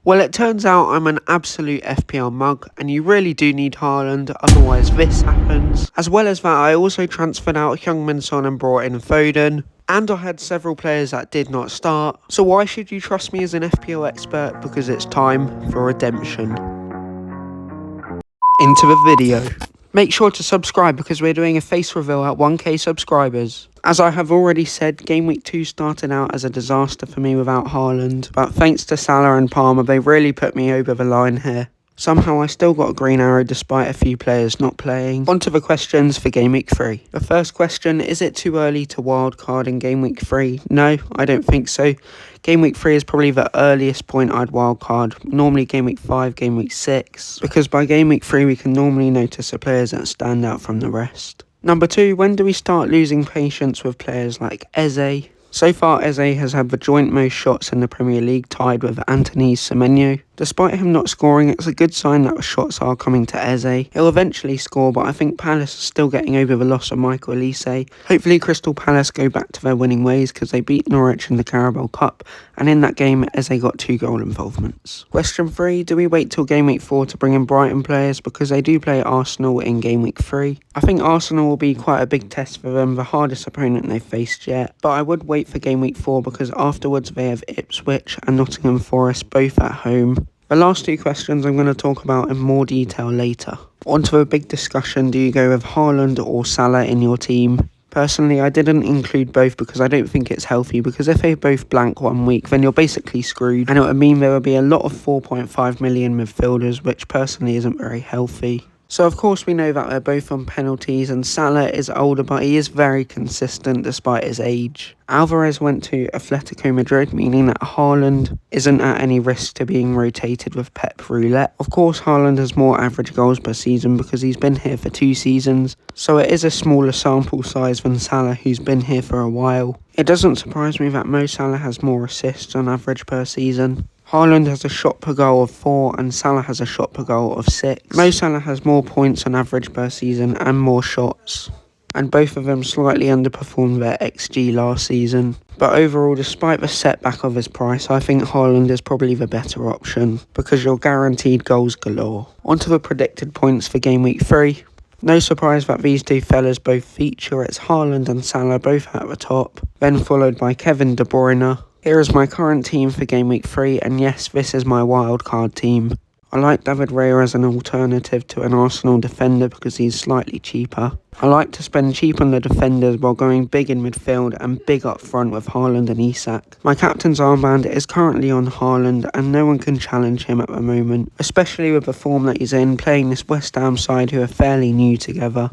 Well, it turns out I'm an absolute FPL mug, and you really do need Haaland, otherwise this happens. As well as that, I also transferred out Heung-min Son and brought in Foden. And I had several players that did not start. So why should you trust me as an FPL expert? Because it's time for redemption. Into the video. Make sure to subscribe because we're doing a face reveal at 1k subscribers. As I have already said, Game Week 2 started out as a disaster for me without Haaland, but thanks to Salah and Palmer, they really put me over the line here. Somehow I still got a green arrow despite a few players not playing. On to the questions for Game Week 3. The first question, is it too early to wildcard in Game Week 3? No, I don't think so. Game Week 3 is probably the earliest point I'd wildcard, normally Game Week 5, Game Week 6, because by Game Week 3 we can normally notice the players that stand out from the rest. Number 2, when do we start losing patience with players like Eze? So far, Eze has had the joint most shots in the Premier League, tied with Anthony Semenyo. Despite him not scoring, it's a good sign that the shots are coming to Eze. He'll eventually score, but I think Palace is still getting over the loss of Michael Olise. Hopefully Crystal Palace go back to their winning ways because they beat Norwich in the Carabao Cup, and in that game, Eze got 2 goal involvements. Question 3, do we wait till Game Week 4 to bring in Brighton players because they do play Arsenal in Game Week 3? I think Arsenal will be quite a big test for them, the hardest opponent they've faced yet, but I would wait for Game Week 4 because afterwards they have Ipswich and Nottingham Forest both at home. The last 2 questions I'm going to talk about in more detail later. On to a big discussion, do you go with Haaland or Salah in your team? Personally, I didn't include both because I don't think it's healthy, because if they both blank one week, then you're basically screwed, and it would mean there would be a lot of 4.5 million midfielders, which personally isn't very healthy. So of course we know that they're both on penalties, and Salah is older but he is very consistent despite his age. Alvarez went to Atletico Madrid, meaning that Haaland isn't at any risk to being rotated with Pep Roulette. Of course Haaland has more average goals per season because he's been here for 2 seasons, so it is a smaller sample size than Salah, who's been here for a while. It doesn't surprise me that Mo Salah has more assists on average per season. Haaland has a shot per goal of 4 and Salah has a shot per goal of 6. Mo Salah has more points on average per season and more shots, and both of them slightly underperformed their XG last season. But overall, despite the setback of his price, I think Haaland is probably the better option because you're guaranteed goals galore. On to the predicted points for Game Week 3. No surprise that these 2 fellas both feature. It's Haaland and Salah both at the top, then followed by Kevin De Bruyne. Here is my current team for Game Week 3, and yes, this is my wildcard team. I like David Raya as an alternative to an Arsenal defender because he's slightly cheaper. I like to spend cheap on the defenders while going big in midfield and big up front with Haaland and Isak. My captain's armband is currently on Haaland and no one can challenge him at the moment, especially with the form that he's in, playing this West Ham side who are fairly new together.